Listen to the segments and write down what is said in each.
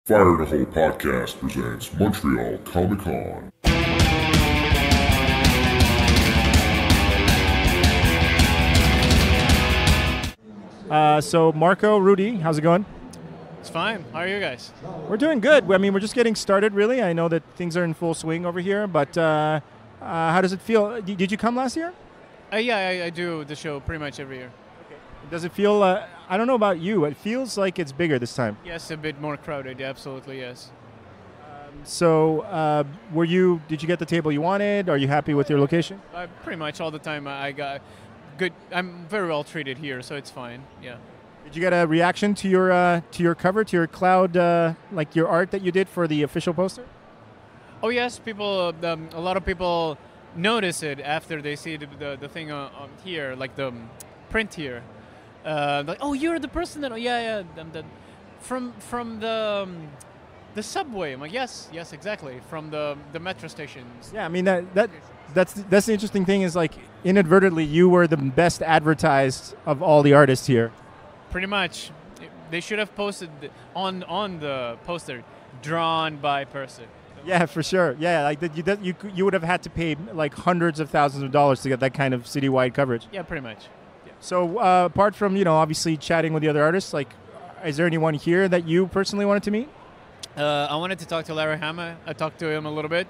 Fire the Hole Podcast presents Montreal Comiccon. So Marco Rudy, how's it going? It's fine. How are you guys? We're doing good. I mean, we're just getting started, really. I know that things are in full swing over here, but how does it feel? Did you come last year? Yeah, I do the show pretty much every year. Okay. Does it feel, I don't know about you, it feels like it's bigger this time. Yes, a bit more crowded. Absolutely, yes. So did you get the table you wanted? Are you happy with your location? Pretty much all the time I got good. I'm very well treated here, so it's fine. Yeah. Did you get a reaction to your cover, to your cloud, like your art that you did for the official poster? Oh yes, people. A lot of people notice it after they see the thing here, like the print here. Like, oh, you're the person that. Yeah. From the subway. I'm like, yes, exactly. From the metro stations. Yeah, I mean that's the interesting thing is, like, inadvertently you were the best advertised of all the artists here. Pretty much. They should have posted on the poster, drawn by person. Yeah, for sure. Yeah, like you would have had to pay like hundreds of thousands of dollars to get that kind of citywide coverage. Yeah, pretty much. Yeah. So apart from, obviously chatting with the other artists, like, is there anyone here that you personally wanted to meet? I wanted to talk to Larry Hama. I talked to him a little bit.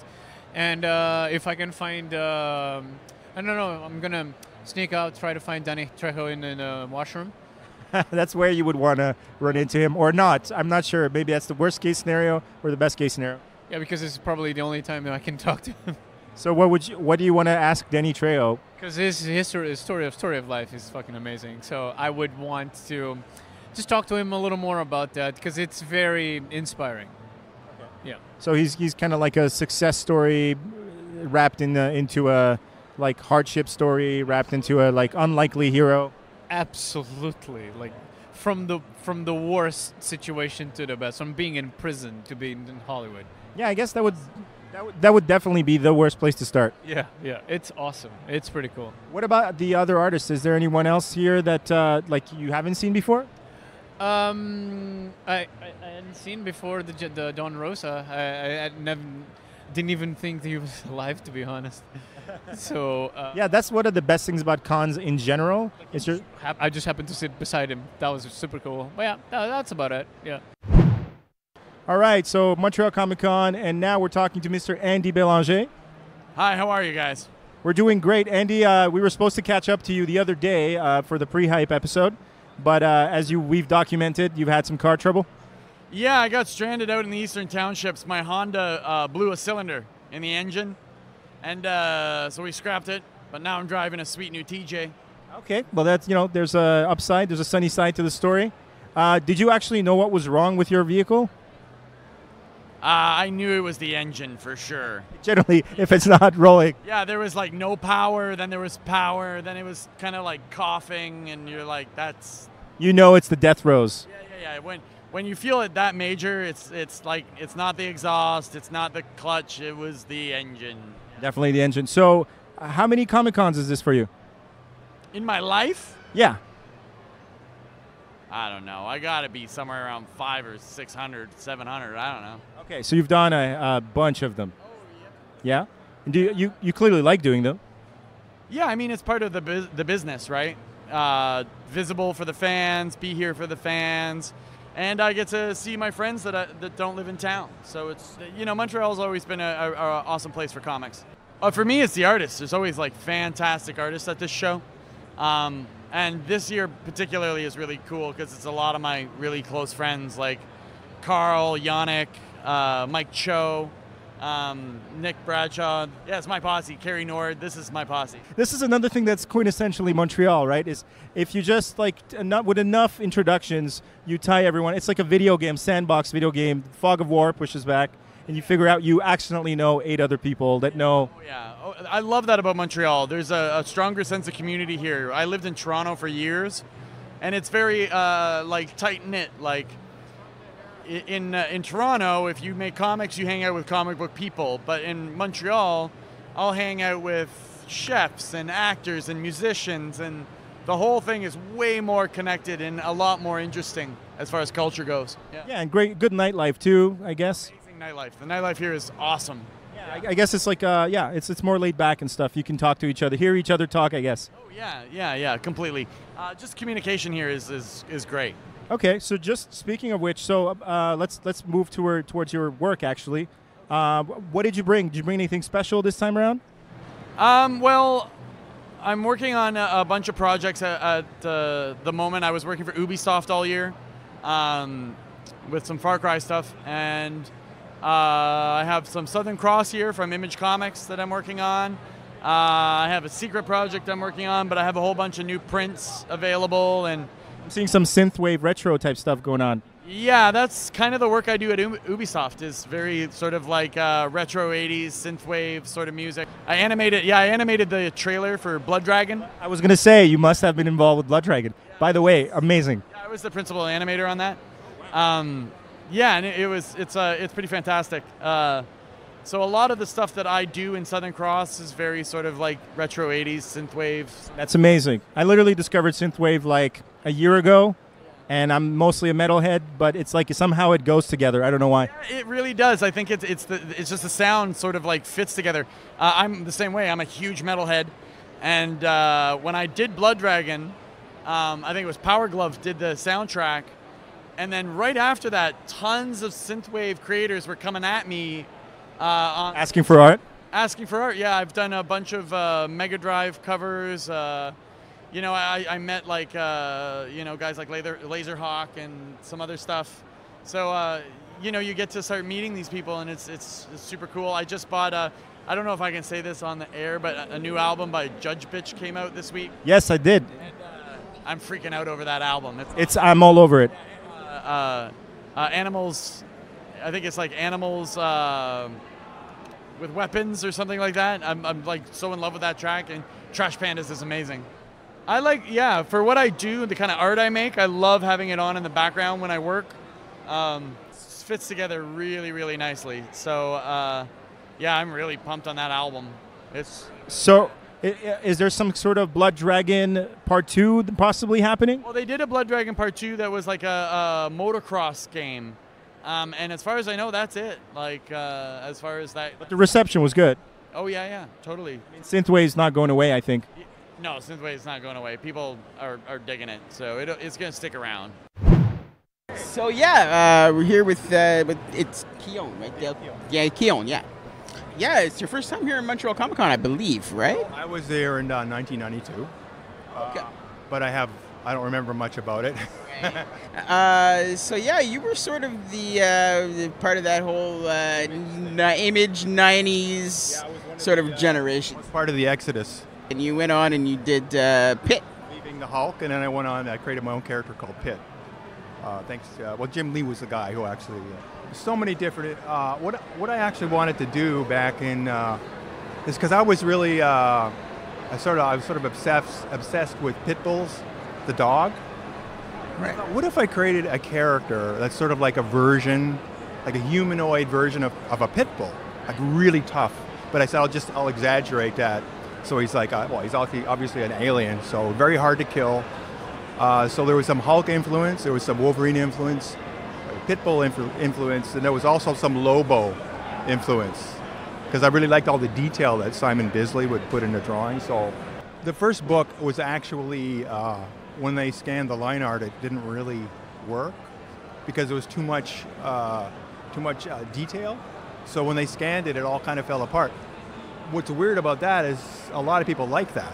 And if I can find, I don't know, I'm going to sneak out, try to find Danny Trejo in the washroom. That's where you would want to run into him, or not. I'm not sure. Maybe that's the worst case scenario or the best case scenario. Yeah, because it's probably the only time that I can talk to him. So what do you want to ask Danny Trejo? Because his story of life is fucking amazing. So I would want to just talk to him a little more about that, because it's very inspiring. Okay. Yeah. So he's kind of like a success story wrapped into a like hardship story, wrapped into a like unlikely hero. Absolutely, like from the worst situation to the best, from being in prison to being in Hollywood. Yeah, I guess that would definitely be the worst place to start. Yeah, it's awesome. It's pretty cool. What about the other artists? Is there anyone else here that like you haven't seen before? I hadn't seen before the Don Rosa. I didn't even think that he was alive, to be honest. So yeah, that's one of the best things about cons in general. I just happened to sit beside him. That was super cool. But yeah, that's about it. Yeah. All right, so Montreal Comic-Con, and now we're talking to Mr. Andy Belanger. Hi, how are you guys? We're doing great. Andy, we were supposed to catch up to you the other day for the pre-hype episode, but as we've documented, you've had some car trouble. Yeah, I got stranded out in the Eastern Townships. My Honda blew a cylinder in the engine, and so we scrapped it, but now I'm driving a sweet new TJ. Okay, well, that's, there's a upside, there's a sunny side to the story. Did you actually know what was wrong with your vehicle? I knew it was the engine for sure. Generally, if it's not rolling. Yeah, there was like no power, then there was power, then it was kind of like coughing, and you're like, that's... It's the death throes. Yeah. When you feel it that major, it's like, it's not the exhaust, it's not the clutch, it was the engine. Definitely the engine. So, how many Comic-Cons is this for you? In my life? Yeah. I don't know. I got to be somewhere around 500 or 600, 700. I don't know. Okay, so you've done a bunch of them. Oh, yeah. Yeah? And do you clearly like doing them? Yeah, I mean, it's part of the business, right? Visible for the fans, be here for the fans, and I get to see my friends that don't live in town. So it's, Montreal's always been a awesome place for comics. For me, it's the artists. There's always like fantastic artists at this show. And this year particularly is really cool because it's a lot of my really close friends like Carl, Yannick, Mike Cho, Nick Bradshaw. Yeah, it's my posse. Carrie Nord, this is my posse. This is another thing that's quintessentially Montreal, right? Is if you just with enough introductions, you tie everyone. It's like a video game, sandbox video game. Fog of War pushes back, and you figure out you accidentally know 8 other people that know. Oh, yeah. I love that about Montreal. There's a stronger sense of community here. I lived in Toronto for years, and it's very tight-knit. Like in Toronto, if you make comics, you hang out with comic book people. But in Montreal, I'll hang out with chefs and actors and musicians, and the whole thing is way more connected and a lot more interesting. as far as culture goes. Yeah, and good nightlife too, I guess. Amazing nightlife. The nightlife here is awesome. Yeah, I guess it's like it's more laid back and stuff. You can talk to each other, hear each other talk, I guess. Oh yeah, completely. Just communication here is great. Okay, so just speaking of which, so let's move towards your work actually. What did you bring? Did you bring anything special this time around? Well, I'm working on a bunch of projects at the moment. I was working for Ubisoft all year with some Far Cry stuff, and I have some Southern Cross here from Image Comics that I'm working on. I have a secret project I'm working on, but I have a whole bunch of new prints available, and I'm seeing some synthwave retro type stuff going on. yeah, that's kind of the work I do at Ubisoft, is very sort of like retro 80s synthwave sort of music. I animated the trailer for Blood Dragon. I was gonna say you must have been involved with Blood Dragon. By the way, amazing. Yeah, I was the principal animator on that. Yeah, and it's pretty fantastic. So a lot of the stuff that I do in Southern Cross is very sort of like retro 80s synthwave. That's amazing. I literally discovered synthwave like a year ago, and I'm mostly a metalhead, but it's like somehow it goes together. I don't know why. Yeah, it really does. I think it's just the sound sort of like fits together. I'm the same way. I'm a huge metalhead, and when I did Blood Dragon, I think it was Power Glove did the soundtrack, and then right after that, tons of synthwave creators were coming at me. Asking for art? Asking for art, yeah. I've done a bunch of Mega Drive covers. I met like, guys like Laserhawk and some other stuff. So, you get to start meeting these people, and it's super cool. I just bought I don't know if I can say this on the air, but a new album by Judge Bitch came out this week. Yes, I did. And, I'm freaking out over that album. I'm all over it. Animals, I think it's like Animals with Weapons or something like that. I'm like so in love with that track, and Trash Pandas is amazing. I like, for what I do, the kind of art I make, I love having it on in the background when I work. Fits together really, really nicely. So, I'm really pumped on that album. So, is there some sort of Blood Dragon Part 2 possibly happening? Well, they did a Blood Dragon Part 2 that was like a motocross game. And as far as I know, that's it. Like, as far as that. But the reception was good. Oh, yeah, totally. I mean, synthwave's not going away, I think. No, synthwave's not going away. People are digging it, so it's going to stick around. So we're here with it's Keown, right? Yeah, Keown, yeah. Yeah, it's your first time here in Montreal Comiccon, I believe, right? I was there in 1992. Okay. But I don't remember much about it. You were sort of the part of that whole Image 90s sort of generation. I was part of the Exodus. And you went on and you did Pitt. Leaving the Hulk, and then I went on, I created my own character called Pitt. Thanks. Jim Lee was the guy who actually. So many different. What I actually wanted to do back in is because I was really I was sort of obsessed with pit bulls, the dog. Right. What if I created a character that's sort of like a version, like a humanoid version of a pit bull, like really tough. But I said I'll exaggerate that. So he's like, he's obviously an alien, so very hard to kill. So there was some Hulk influence, there was some Wolverine influence, Pitbull influence, and there was also some Lobo influence, because I really liked all the detail that Simon Bisley would put in the drawing. So the first book was actually, when they scanned the line art, it didn't really work because there was too much detail. So when they scanned it, it all kind of fell apart. What's weird about that is a lot of people like that.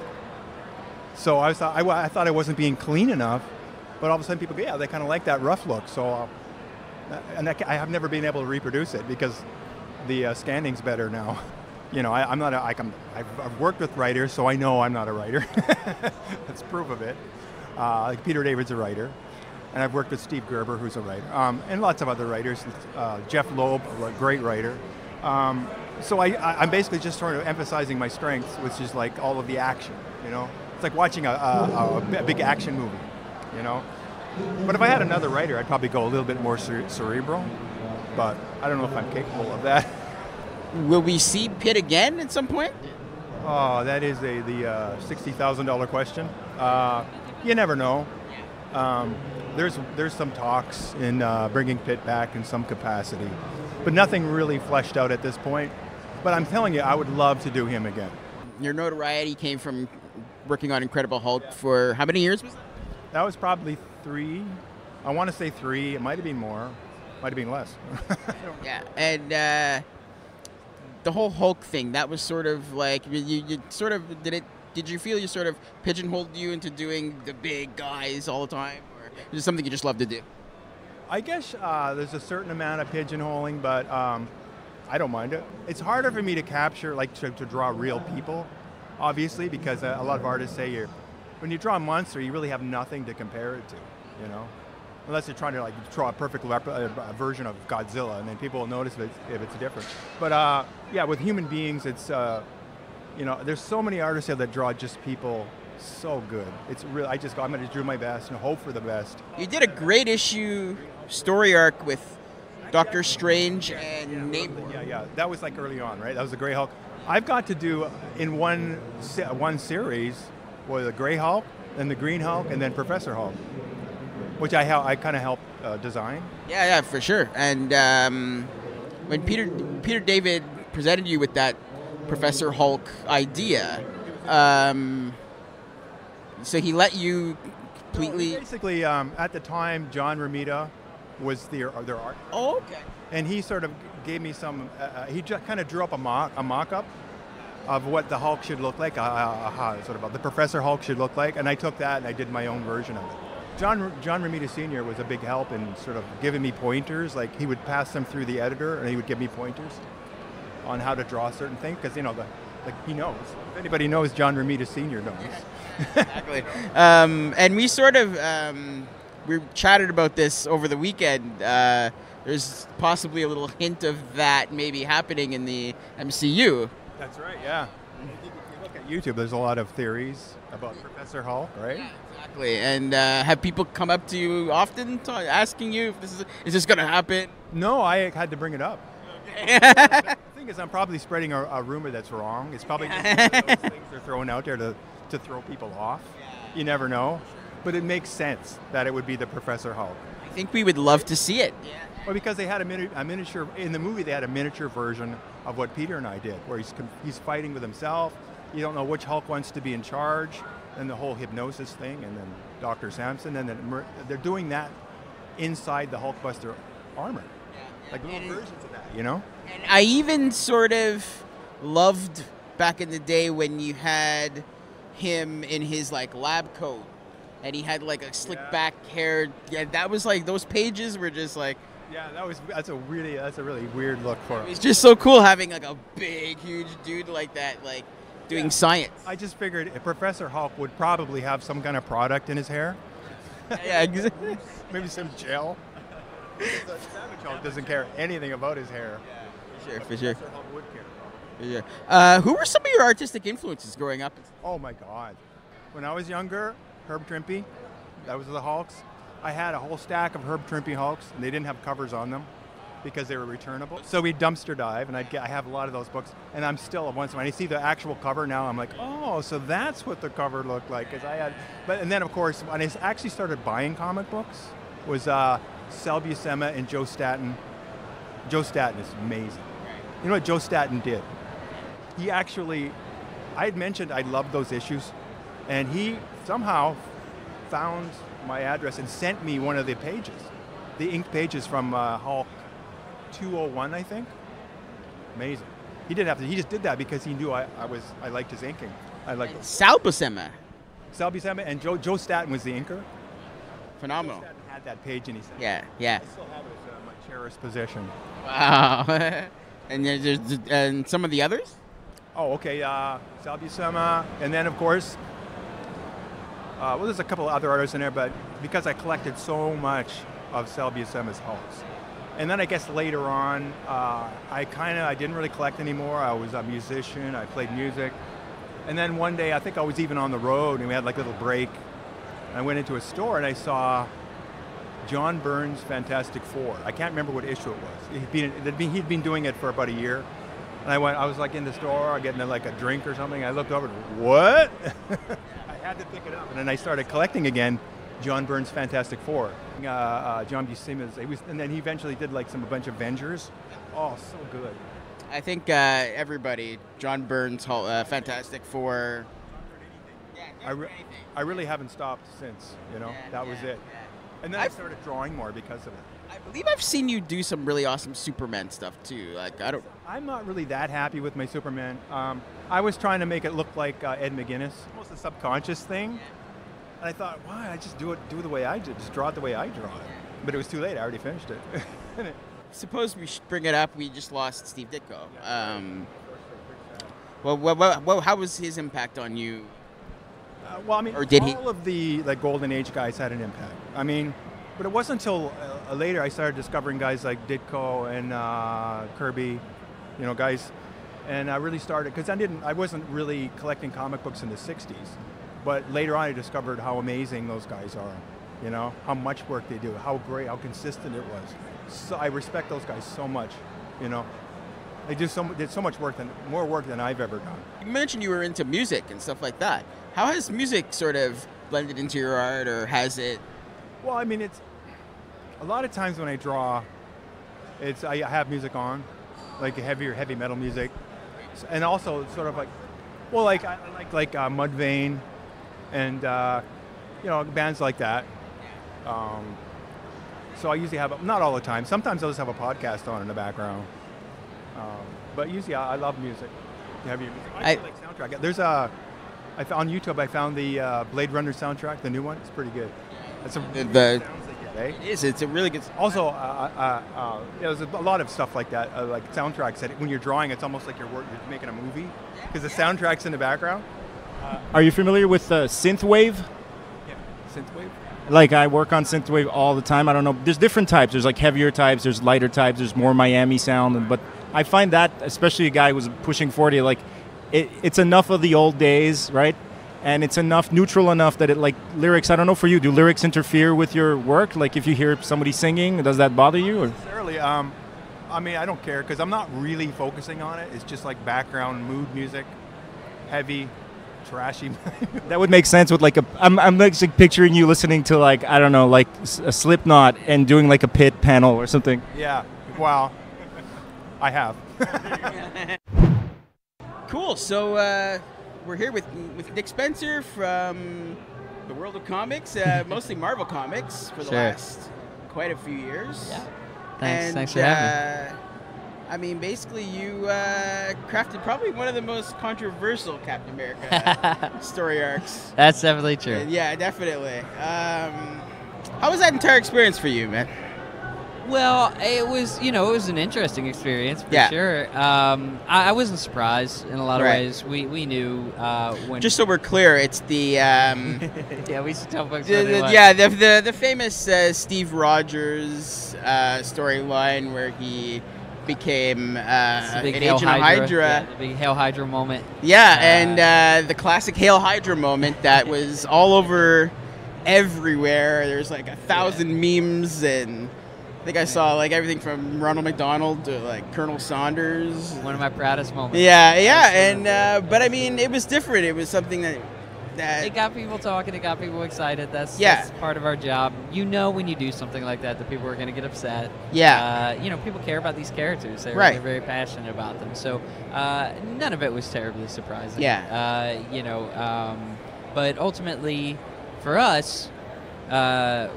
So I thought I wasn't being clean enough, but all of a sudden people go, yeah, they kind of like that rough look. So, I have never been able to reproduce it because the scanning's better now. I've worked with writers, so I know I'm not a writer. That's proof of it. Like Peter David's a writer, and I've worked with Steve Gerber, who's a writer, and lots of other writers. Jeff Loeb, a great writer. So I'm basically just sort of emphasizing my strengths, which is like all of the action, It's like watching a big action movie, But if I had another writer, I'd probably go a little bit more cerebral, but I don't know if I'm capable of that. Will we see Pitt again at some point? Oh, that is the $60,000 question. You never know. there's some talks in bringing Pitt back in some capacity, but nothing really fleshed out at this point. But I'm telling you, I would love to do him again. Your notoriety came from working on Incredible Hulk for how many years was that? That was probably 3. I want to say 3. It might have been more. Might have been less. Yeah, and the whole Hulk thing, that was sort of like, you sort of, did you feel you sort of pigeonholed you into doing the big guys all the time? Or is it something you just love to do? I guess there's a certain amount of pigeonholing, but I don't mind it. It's harder for me to capture, like to draw real people, obviously, because a lot of artists say when you draw a monster, you really have nothing to compare it to, you know? Unless you're trying to like draw a perfect version of Godzilla, and then people will notice if it's different. But yeah, with human beings, it's you know, there's so many artists here that draw just people so good. It's really, I'm going to do my best and hope for the best. You did a great issue story arc with Doctor Strange and Namor. Yeah, that was like early on, right? That was the Grey Hulk. I've got to do in one series with the Grey Hulk, then the Green Hulk, and then Professor Hulk, which I kind of helped design. Yeah, for sure. And when Peter David presented you with that Professor Hulk idea, so he let you completely... No, basically, at the time, John Romita was their art. Oh, okay. And he sort of gave me some, he just kind of drew up a mock-up of what the Hulk should look like, sort of the Professor Hulk should look like, and I took that and I did my own version of it. John Romita Sr. was a big help in sort of giving me pointers. Like, he would pass them through the editor and he would give me pointers on how to draw certain things, because, you know, he knows. If anybody knows, John Romita Sr. knows. Exactly. And we sort of, we chatted about this over the weekend. There's possibly a little hint of that maybe happening in the MCU. That's right, yeah. If you look at YouTube, there's a lot of theories about Professor Hulk, right? Yeah, exactly. And have people come up to you often asking you if is this going to happen? No, I had to bring it up. The thing is, I'm probably spreading a rumor that's wrong. It's probably just one of those things they're throwing out there to throw people off. You never know. But it makes sense that it would be the Professor Hulk. I think we would love to see it. Yeah. Well, because they had a miniature, in the movie they had a miniature version of what Peter and I did, where he's fighting with himself. You don't know which Hulk wants to be in charge, and the whole hypnosis thing, and then Dr. Samson, and then they're doing that inside the Hulkbuster armor. Like little versions of that, you know? And I even sort of loved back in the day when you had him in his like lab coat and he had like a slick back hair. Yeah, that was like, those pages were just like... Yeah, that's a really weird look for him. It's just so cool having like a big, huge dude like that, like doing science. I just figured Professor Hulk would probably have some kind of product in his hair. Yeah, exactly. Maybe some gel. Savage Hulk doesn't care anything about his hair. Yeah, for sure. Professor Hulk would care. Yeah. Who were some of your artistic influences growing up? Oh my God. When I was younger, Herb Trimpe, that was the Hulks. I had a whole stack of Herb Trimpe Hulks, and they didn't have covers on them because they were returnable. So we dumpster dive, and I have a lot of those books, and I'm still, once when I see the actual cover now, I'm like, oh, so that's what the cover looked like. And then of course, when I actually started buying comic books, was Sal Buscema and Joe Staton. Joe Staton is amazing. You know what Joe Staton did? He actually, I had mentioned I loved those issues, and he somehow found my address and sent me one of the pages, the ink pages from Hulk 201, I think. Amazing. He just did that because he knew I liked his inking. I liked Sal Buscema. Sal Buscema and Joe Staton was the inker. Phenomenal. Joe Staton had that page and he said, Yeah. I still have it as my cherished possession. Wow. And some of the others? Oh, okay. Sal Buscema, and then of course, well, there's a couple of other artists in there, but because I collected so much of Sal Buscema's Hulks, and then I guess later on, I didn't really collect anymore. I was a musician. I played music, and then one day I think I was even on the road, and we had like a little break. I went into a store and I saw John Byrne's Fantastic Four. I can't remember what issue it was. He'd been doing it for about a year. And I was like in the store, getting like a drink or something. I looked over, what? I had to pick it up. And then I started collecting again. John Byrne's Fantastic Four. John Buscema's, and then he eventually did like a bunch of Avengers. Oh, so good. I think everybody, John Byrne's Fantastic Four. I really haven't stopped since, that was it. And then I started drawing more because of it. I believe I've seen you do some really awesome Superman stuff too. I'm not really that happy with my Superman. I was trying to make it look like Ed McGuinness, almost a subconscious thing. And I thought, why? I just do the way I do, just draw it the way I draw it. But it was too late. I already finished it. Suppose we should bring it up. We just lost Steve Ditko. Well, how was his impact on you? Or did all of the Golden Age guys had an impact. But it wasn't until later I started discovering guys like Ditko and Kirby, guys, and I really started because I wasn't really collecting comic books in the '60s, but later on I discovered how amazing those guys are, how much work they do, how great, how consistent it was. So I respect those guys so much, They did so much work, more work than I've ever done. You mentioned you were into music and stuff like that. How has music sort of blended into your art, or has it? Well, it's a lot of times when I draw, I have music on, like heavy metal music, and also sort of I like Mudvayne, and bands like that. So I usually have, not all the time. Sometimes I'll just have a podcast on in the background. But usually I love music. Heavy music. I like soundtrack. On YouTube I found the Blade Runner soundtrack, the new one. It's pretty good. That's sounds they get, eh? It is. It's a really good. Also, there's a lot of stuff like that, like soundtracks. That when you're drawing, it's almost like you're making a movie because the soundtrack's in the background. Are you familiar with synthwave? Yeah, synthwave. Like I work on synthwave all the time. I don't know. There's different types. There's like heavier types. There's lighter types. There's more Miami sound. But I find that, especially a guy who was pushing 40, like it's enough of the old days, right? And it's neutral enough that lyrics. I don't know for you. Do lyrics interfere with your work? Like if you hear somebody singing, does that bother you? Or? Necessarily. I don't care because I'm not really focusing on it. It's just like background mood music, heavy. Trashy. That would make sense with I'm picturing you listening to a Slipknot and doing like a Pitt panel or something. Yeah, wow. I have. Cool. So we're here with Nick Spencer from the world of comics, mostly Marvel Comics for the last quite a few years. Yeah. Thanks for having me. Basically, you crafted probably one of the most controversial Captain America story arcs. That's definitely true. Yeah, definitely. How was that entire experience for you, man? Well, it was an interesting experience for sure. I wasn't surprised in a lot of ways. We knew when. Just so we're clear, it's the. Yeah, we should tell folks. The famous Steve Rogers storyline where he became an agent of Hydra. Yeah, the big Hail Hydra moment. Yeah, and the classic Hail Hydra moment that was all over everywhere. There's 1,000 memes, and I think I saw everything from Ronald McDonald to Colonel Saunders. One of my proudest moments. Yeah, and but it was different. It was something that it got people talking. It got people excited. That's part of our job. When you do something like that people are going to get upset. Yeah. People care about these characters. They're very passionate about them. So none of it was terribly surprising. Yeah. But ultimately, for us,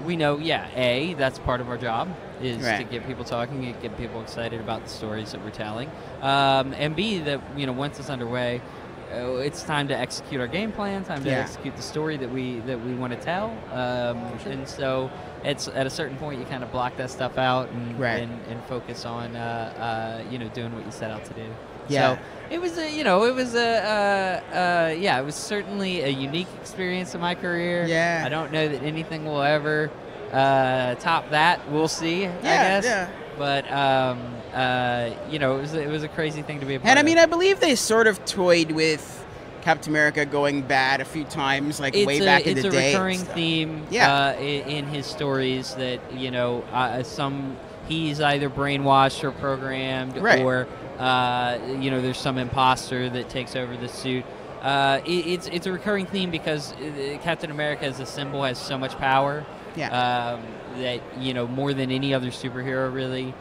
we know, that's part of our job is to get people talking and get people excited about the stories that we're telling. And B, that once it's underway, it's time to execute our game plan, time to execute the story that we want to tell. And so it's at a certain point you kind of block that stuff out and focus on doing what you set out to do. Yeah. So it was it was certainly a unique experience in my carear. Yeah. I don't know that anything will ever top that. We'll see, I guess. Yeah. But it was a crazy thing to be a part and of. I believe they sort of toyed with Captain America going bad a few times, way back in the day. It's a recurring theme in his stories that he's either brainwashed or programmed, or there's some imposter that takes over the suit. it's a recurring theme because Captain America as a symbol has so much power. Yeah. That more than any other superhero, really,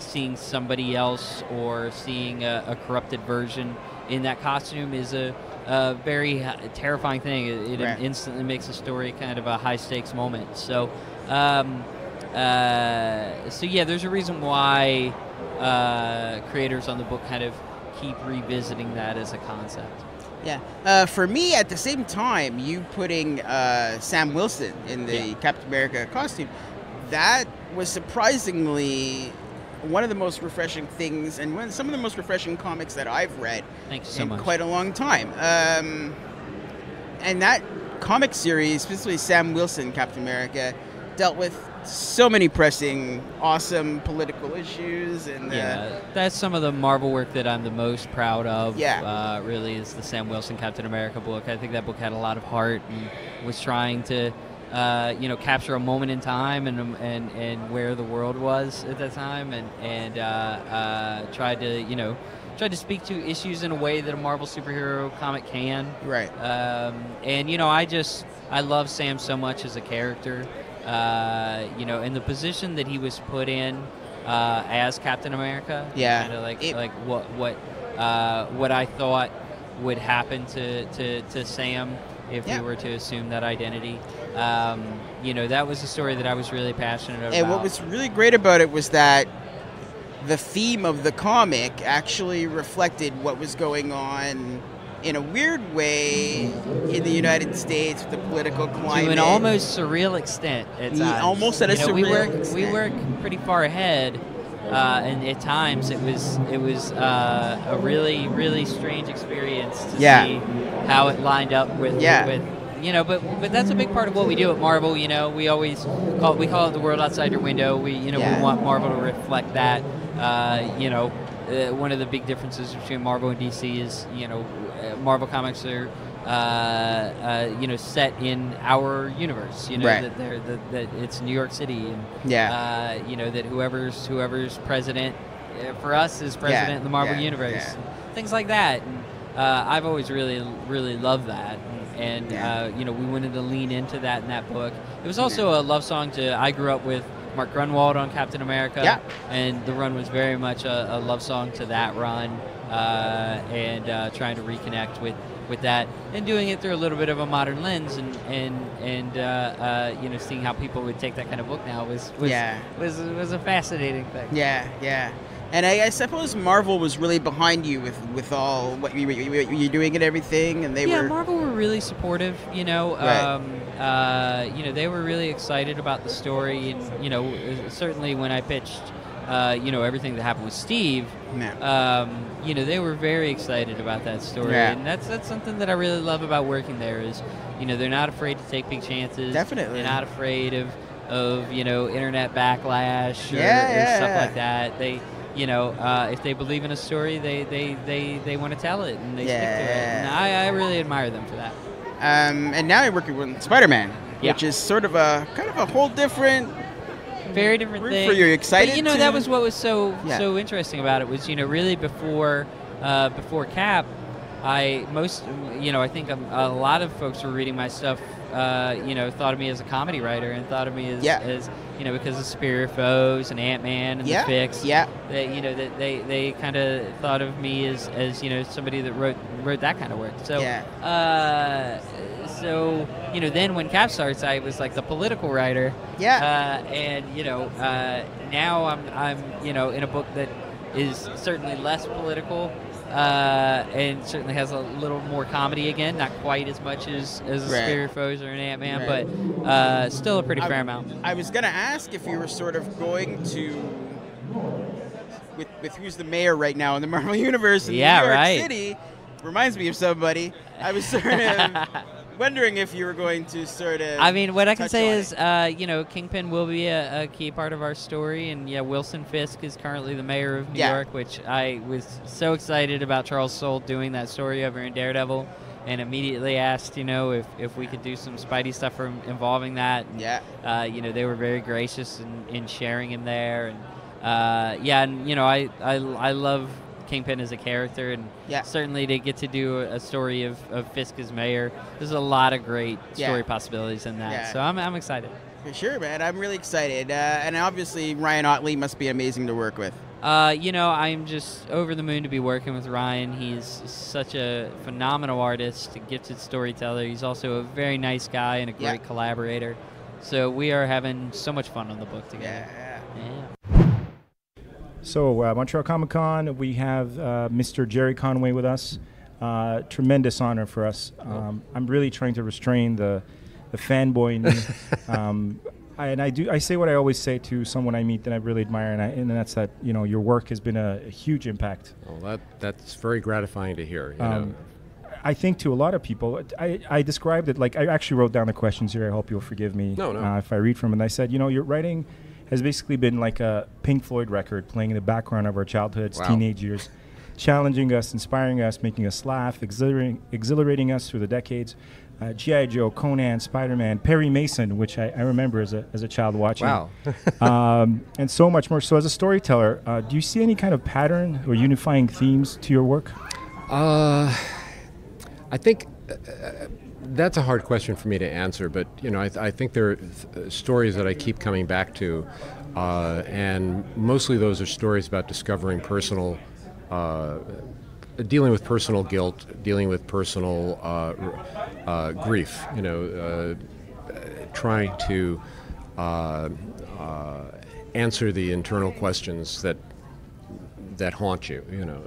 seeing somebody else or seeing a corrupted version in that costume is a very terrifying thing. It Right. instantly makes a story kind of a high stakes moment. So, there's a reason why creators on the book kind of keep revisiting that as a concept. Yeah. For me, at the same time, you putting Sam Wilson in the Captain America costume, that was surprisingly one of the most refreshing things, and some of the most refreshing comics that I've read in quite a long time. And that comic series, specifically Sam Wilson Captain America, dealt with so many pressing, awesome political issues, and that's some of the Marvel work that I'm the most proud of. Yeah. Really, is the Sam Wilson Captain America book. I think that book had a lot of heart and was trying to, capture a moment in time and where the world was at that time, and tried to speak to issues in a way that a Marvel superhero comic can. Right. I love Sam so much as a character. And the position that he was put in as Captain America. Yeah. Kind of what I thought would happen to Sam if he were to assume that identity. That was a story that I was really passionate about. And what was really great about it was that the theme of the comic actually reflected what was going on in a weird way in the United States with the political climate. To an almost surreal extent at times. Almost at a surreal extent. We work pretty far ahead, and at times it was a really, really strange experience to see how it lined up with but that's a big part of what we do at Marvel. We always call it the world outside your window. We want Marvel to reflect that. One of the big differences between Marvel and DC is, Marvel comics are, set in our universe. That it's New York City, and that whoever's president for us is president in the Marvel universe, things like that. And I've always really, really loved that, and we wanted to lean into that in that book. It was also a love song to. I grew up with Mark Grunwald on Captain America, and the run was very much a love song to that run, and trying to reconnect with that, and doing it through a little bit of a modern lens, and seeing how people would take that kind of book now was a fascinating thing. Yeah. And I suppose Marvel was really behind you with all what you're doing and everything, and they were. Marvel were really supportive. They were really excited about the story, and certainly when I pitched, everything that happened with Steve, they were very excited about that story, and that's something that I really love about working there is, they're not afraid to take big chances. Definitely, they're not afraid of internet backlash or stuff like that. They. If they believe in a story, they want to tell it, and they stick to it. And I really admire them for that. And now you're working with Spider-Man, which is sort of a whole different, very different thing. For you, excited? But, that was what was so interesting about it was, really before Cap, I think a lot of folks were reading my stuff, thought of me as a comedy writer and thought of me as because of Superior Foes and Ant-Man and the Fix. They kind of thought of me as somebody that wrote that kind of work. So then when Cap starts, I was like the political writer. And now I'm in a book that is certainly less political. And certainly has a little more comedy again, not quite as much as a Superior Foes or an Ant-Man, but still a pretty fair amount. I was going to ask if you were sort of going to, with who's the mayor right now in the Marvel Universe in New York City, reminds me of somebody. I was sort of wondering if you were going to sort of. I mean, what I can say is, Kingpin will be a key part of our story, and Wilson Fisk is currently the mayor of New York, which I was so excited about Charles Soule doing that story over in Daredevil, and immediately asked, if we could do some Spidey stuff involving that. And, they were very gracious in sharing him there, and I love Kingpin as a character, and Yeah. certainly to get to do a story of Fisk as mayor. There's a lot of great story possibilities in that, Yeah. so I'm excited. For sure, man. I'm really excited. And obviously, Ryan Otley must be amazing to work with. I'm just over the moon to be working with Ryan. He's such a phenomenal artist, a gifted storyteller. He's also a very nice guy and a great collaborator. So we are having so much fun on the book together. Yeah. So Montreal Comiccon, we have Mr. Gerry Conway with us. Tremendous honor for us. I'm really trying to restrain the fanboy in me. I say what I always say to someone I meet that I really admire, and that's that your work has been a huge impact. Well, that's very gratifying to hear. You know. I think to a lot of people, I described it like I actually wrote down the questions here. I hope you'll forgive me if I read from them. And I said, your writing has basically been like a Pink Floyd record playing in the background of our childhoods, teenage years, challenging us, inspiring us, making us laugh, exhilarating us through the decades. G.I. Joe, Conan, Spider-Man, Perry Mason, which I remember as a child watching. Wow. And so much more. So as a storyteller, do you see any kind of pattern or unifying themes to your work? I think that's a hard question for me to answer, but I think there are stories that I keep coming back to, and mostly those are stories about discovering personal dealing with personal guilt, dealing with personal grief, trying to answer the internal questions that haunt you,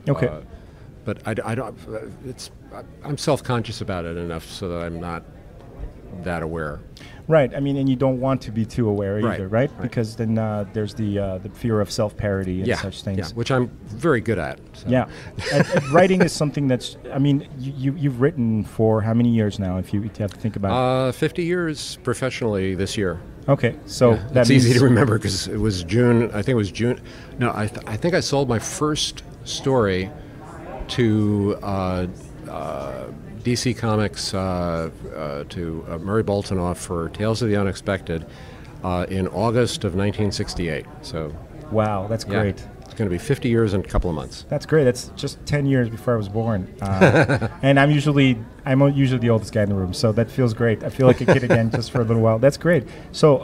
Okay. But I don't. I'm self-conscious about it enough so that I'm not that aware. Right. I mean, and you don't want to be too aware either, right? Right. Because then there's the fear of self-parody and such things. Yeah, which I'm very good at. So. Yeah. Writing is something that's, I mean, you've written for how many years now, if you have to think about it? 50 years professionally this year. Okay, so that's easy to remember because it was June. I think it was June. No, I think I sold my first story to DC Comics to Murray Boltinoff for Tales of the Unexpected in August of 1968. So, wow, that's great. It's going to be 50 years in a couple of months. That's great. That's just 10 years before I was born. And I'm usually the oldest guy in the room, so that feels great. I feel like a kid again just for a little while. That's great. So,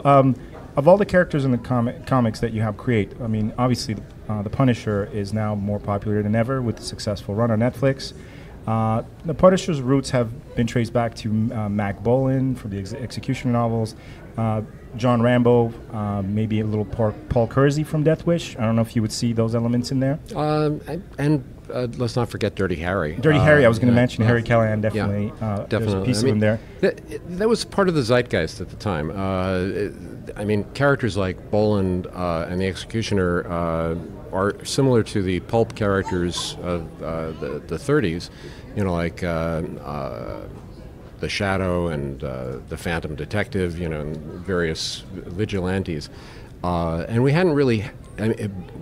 of all the characters in the comics that you have create, I mean, obviously the Punisher is now more popular than ever with the successful run on Netflix. The Punisher's roots have been traced back to Mac Bolan from the Executioner novels, John Rambo, maybe a little Paul Kersey from Death Wish. I don't know if you would see those elements in there. And let's not forget Dirty Harry. Dirty Harry, I was going to mention Harry Callahan, definitely. There's a piece of him there. That was part of the zeitgeist at the time. I mean, characters like Boland and the Executioner are similar to the pulp characters of the 30s, like the Shadow and the Phantom Detective, and various vigilantes. And we hadn't really,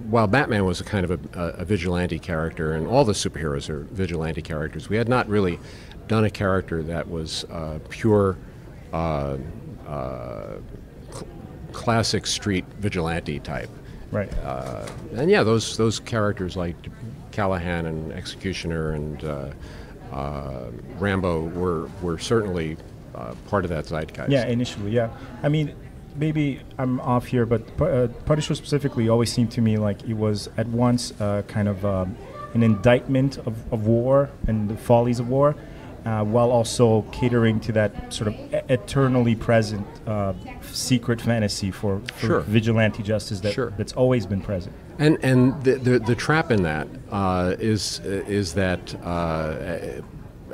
while Batman was a kind of a vigilante character, and all the superheroes are vigilante characters, we had not really done a character that was pure classic street vigilante type. Right. And yeah, those characters like Callahan and Executioner and Rambo were certainly part of that zeitgeist. Yeah, initially, yeah. I mean, maybe I'm off here, but Punisher specifically always seemed to me like it was at once kind of an indictment of war and the follies of war, while also catering to that sort of eternally present secret fantasy for vigilante justice that's always been present. And the trap in that is that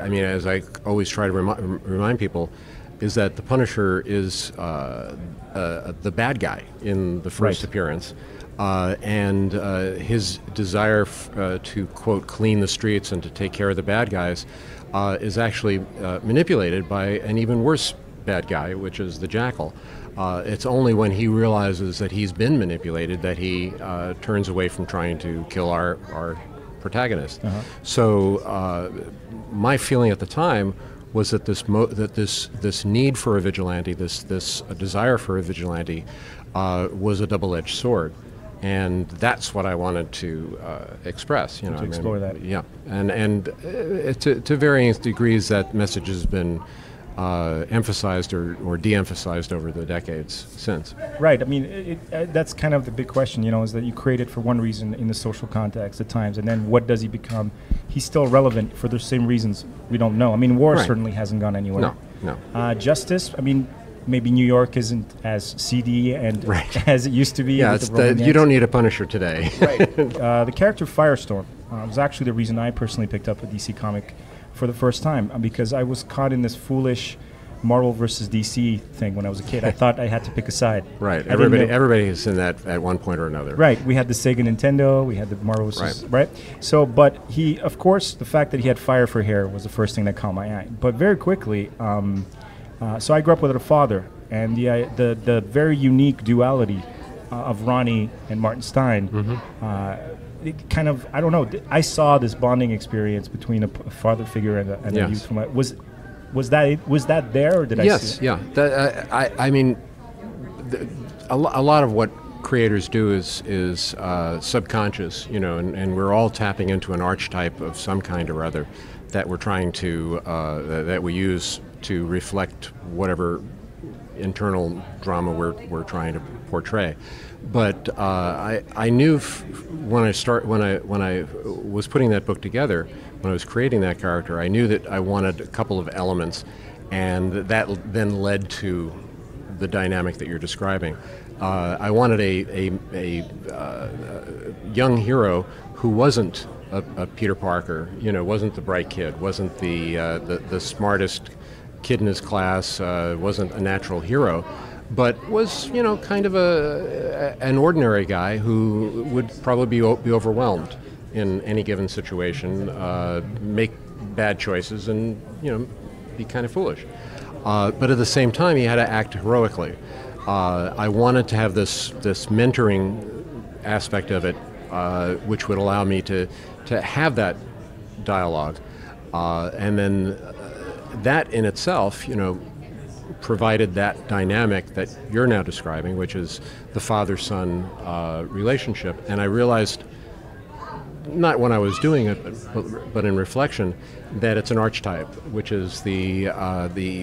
I mean, as I always try to remind people, is that the Punisher is the bad guy in the first appearance, and his desire to, quote, clean the streets and to take care of the bad guys is actually manipulated by an even worse bad guy, which is the Jackal. It's only when he realizes that he's been manipulated that he turns away from trying to kill our protagonist. So my feeling at the time was that this need for a vigilante, this desire for a vigilante, was a double-edged sword. and that's what I wanted to express. You know, to explore that. Yeah, and to varying degrees, that message has been emphasized or de-emphasized over the decades since. Right. I mean, that's kind of the big question, you know, is that you create it for one reason in the social context at times, and then what does he become? He's still relevant for the same reasons we don't know. I mean, war certainly hasn't gone anywhere. No. Justice, I mean, maybe New York isn't as seedy and as it used to be. Yeah, you don't need a Punisher today. Right. The character Firestorm was actually the reason I personally picked up a DC comic for the first time, because I was caught in this foolish Marvel versus DC thing when I was a kid. I thought I had to pick a side. Right. Everybody is in that at one point or another. Right. We had the Sega Nintendo. We had the Marvel versus right. So, but he, of course, the fact that he had fire for hair was the first thing that caught my eye. But very quickly, so I grew up with a father, and the very unique duality of Ronnie and Martin Stein. It kind of, I don't know, I saw this bonding experience between a father figure and a youth. Was that there, or did I see it? Yeah. I mean, a lot of what creators do is subconscious, you know, and we're all tapping into an archetype of some kind or other that we're trying to that we use to reflect whatever internal drama we're trying to portray. But I knew when I was putting that book together, when I was creating that character, I knew that I wanted a couple of elements, and that then led to the dynamic that you're describing. I wanted a young hero who wasn't a Peter Parker, you know, wasn't the bright kid, wasn't the smartest kid in his class, wasn't a natural hero, but was, you know, kind of an ordinary guy who would probably be overwhelmed in any given situation, make bad choices, and, you know, be kind of foolish. But at the same time, he had to act heroically. I wanted to have this mentoring aspect of it, which would allow me to have that dialogue, and then that in itself, you know, provided that dynamic that you're now describing, which is the father-son relationship. And I realized, not when I was doing it, but in reflection, that it's an archetype, which is the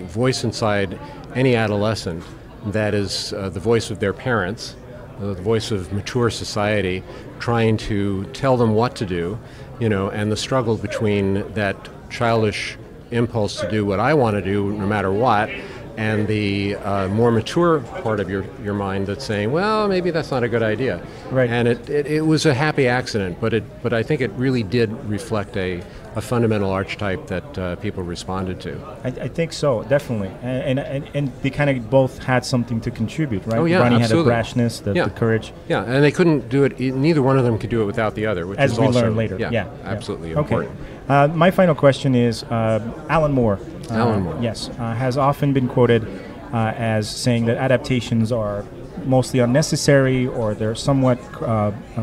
voice inside any adolescent that is the voice of their parents, the voice of mature society, trying to tell them what to do, you know, and the struggle between that childish impulse to do what I want to do no matter what, and the more mature part of your mind that's saying, well, maybe that's not a good idea. Right. And it was a happy accident, but I think it really did reflect a fundamental archetype that people responded to. I think so, definitely. And they kind of both had something to contribute, right? Oh, yeah, Ronnie absolutely. had the brashness, the courage. Yeah, and they couldn't do it, neither one of them could do it without the other, which as is we also learn later. Absolutely okay. important. My final question is, Alan Moore. Alan Moore. Yes, has often been quoted as saying that adaptations are mostly unnecessary, or they're somewhat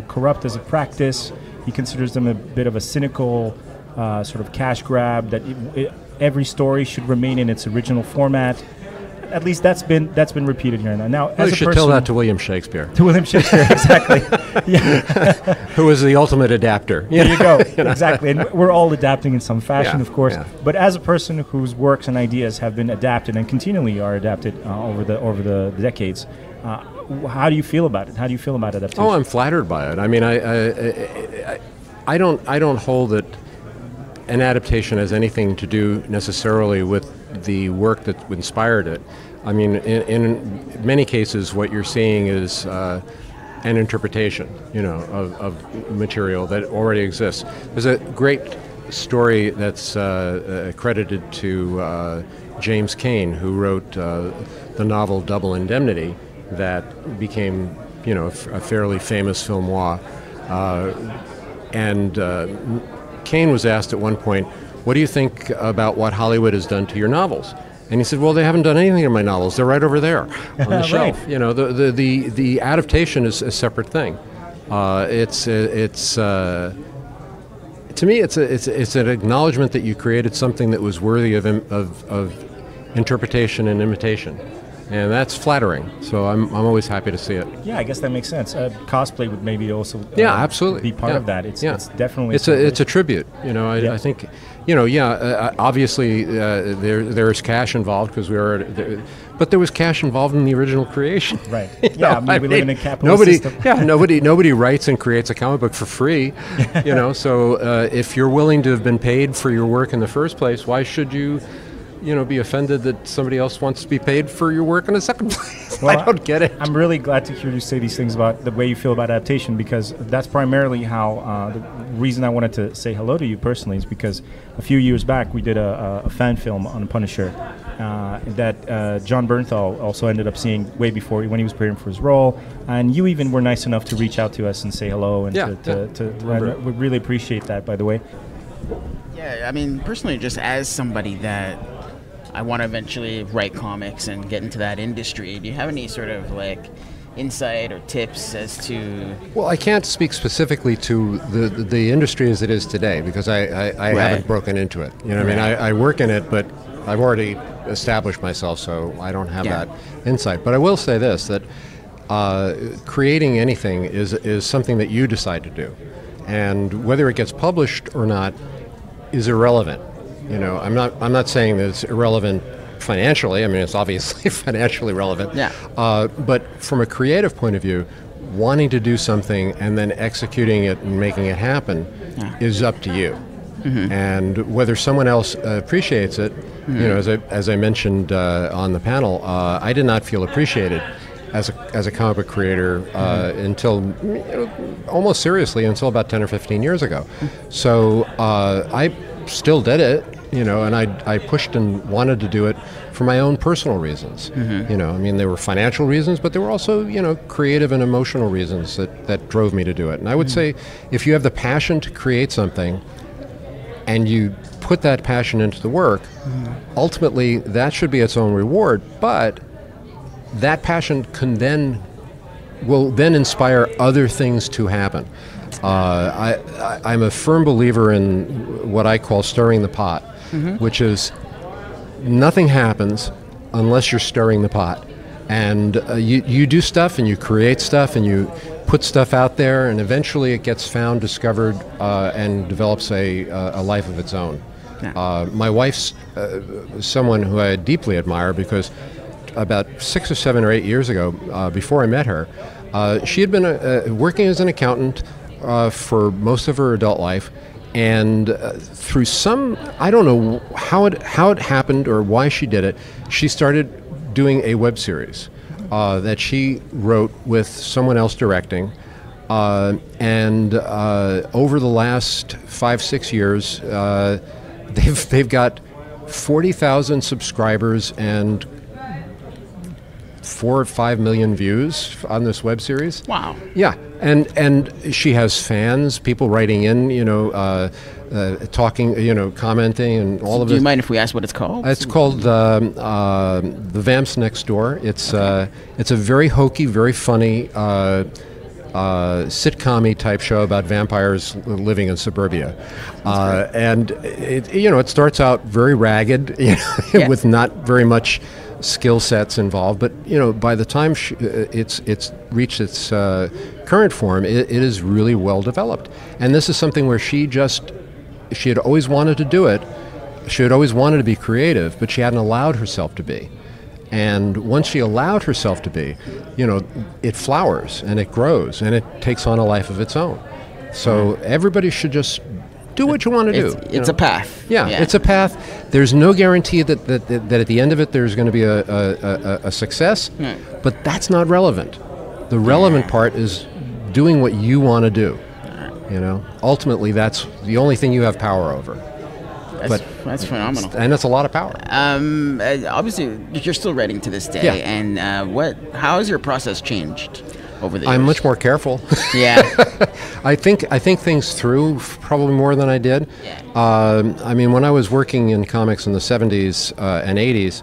corrupt as a practice. He considers them a bit of a cynical sort of cash grab, that every story should remain in its original format. At least that's been repeated here and there. Now, well, you should tell that to William Shakespeare. To William Shakespeare, exactly. Who was the ultimate adapter. There you go. Exactly. And we're all adapting in some fashion, of course. Yeah. But as a person whose works and ideas have been adapted and continually are adapted over the decades, how do you feel about it? How do you feel about adaptation? Oh, I'm flattered by it. I mean, I don't hold that an adaptation has anything to do necessarily with the work that inspired it. I mean, in many cases, what you're seeing is an interpretation, you know, of material that already exists. There's a great story that's credited to James Keown, who wrote the novel Double Indemnity, that became, you know, a fairly famous film noir. And Keown was asked at one point, what do you think about what Hollywood has done to your novels? And he said, well, they haven't done anything to my novels. They're right over there on the shelf. You know, the adaptation is a separate thing. To me, it's an acknowledgement that you created something that was worthy of interpretation and imitation. and that's flattering. So I'm always happy to see it. Yeah, I guess that makes sense. Cosplay would maybe also absolutely be part of that. It's definitely it's a tribute. I think obviously there's cash involved because we are, but there was cash involved in the original creation. Right. Yeah, we live in a capitalist system. Nobody writes and creates a comic book for free. So if you're willing to have been paid for your work in the first place, why should you be offended that somebody else wants to be paid for your work in the second place? Well, I don't get it. I'm really glad to hear you say these things about the way you feel about adaptation, because that's primarily how the reason I wanted to say hello to you personally is because a few years back we did a fan film on Punisher that John Bernthal also ended up seeing way before when he was preparing for his role, and you even were nice enough to reach out to us and say hello, and we really appreciate that, by the way. Yeah, I mean, personally, just as somebody that I want to eventually write comics and get into that industry, do you have any sort of insight or tips as to? Well, I can't speak specifically to the industry as it is today because I haven't broken into it. I mean, I work in it, but I've already established myself, so I don't have that insight. But I will say this, that creating anything is something that you decide to do. And whether it gets published or not is irrelevant. I'm not saying that it's irrelevant financially. I mean, it's obviously financially relevant. Yeah. But from a creative point of view, wanting to do something and then executing it and making it happen is up to you. Mm-hmm. And whether someone else appreciates it, as I mentioned on the panel, I did not feel appreciated as a comic book creator until almost seriously until about 10 or 15 years ago. So I still did it, and I pushed and wanted to do it for my own personal reasons. Mm-hmm. I mean, there were financial reasons, but there were also, creative and emotional reasons that drove me to do it. And I would say if you have the passion to create something and you put that passion into the work, ultimately that should be its own reward, but that passion will then inspire other things to happen. I'm a firm believer in what I call stirring the pot, which is nothing happens unless you're stirring the pot. And you do stuff and you create stuff and you put stuff out there, and eventually it gets found, discovered, and develops a life of its own. Yeah. My wife's someone who I deeply admire because about 6 or 7 or 8 years ago, before I met her, she had been working as an accountant for most of her adult life, and through I don't know how it happened or why she did it, she started doing a web series that she wrote with someone else directing, and over the last 5-6 years, they've got 40,000 subscribers and 4 or 5 million views on this web series. Wow. Yeah, and she has fans, people writing in, talking, commenting, and all of it. Do you mind if we ask what it's called? It's called The Vamps Next Door. It's a very hokey, very funny sitcom-y type show about vampires living in suburbia, and it starts out very ragged, with not very much skill sets involved, but by the time it's reached its current form, it is really well developed. And this is something where she had always wanted to do it. She had always wanted to be creative, but she hadn't allowed herself to be. And once she allowed herself to be, it flowers and it grows and it takes on a life of its own. So everybody should just do what you want to do. It's a path. Yeah, it's a path. There's no guarantee that at the end of it there's going to be a success, but that's not relevant. The relevant part is doing what you want to do. Ultimately, that's the only thing you have power over. That's phenomenal. And that's a lot of power. Obviously, you're still writing to this day. And how has your process changed over the years? I'm much more careful. Yeah. I think things through probably more than I did. Yeah. I mean, when I was working in comics in the 70s and 80s,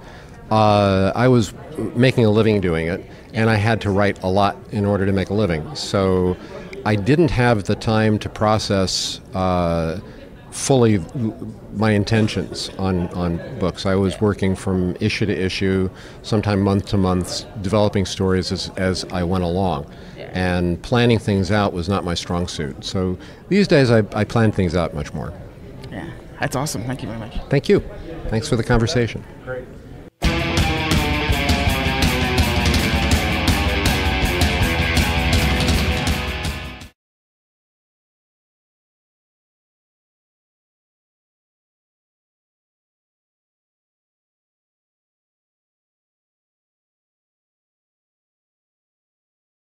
I was making a living doing it, and I had to write a lot in order to make a living. So I didn't have the time to process fully my intentions on books. I was working from issue to issue, sometime month to month, developing stories as I went along. And planning things out was not my strong suit. So these days I plan things out much more. Yeah, that's awesome. Thank you very much. Thank you. Thanks for the conversation. Great.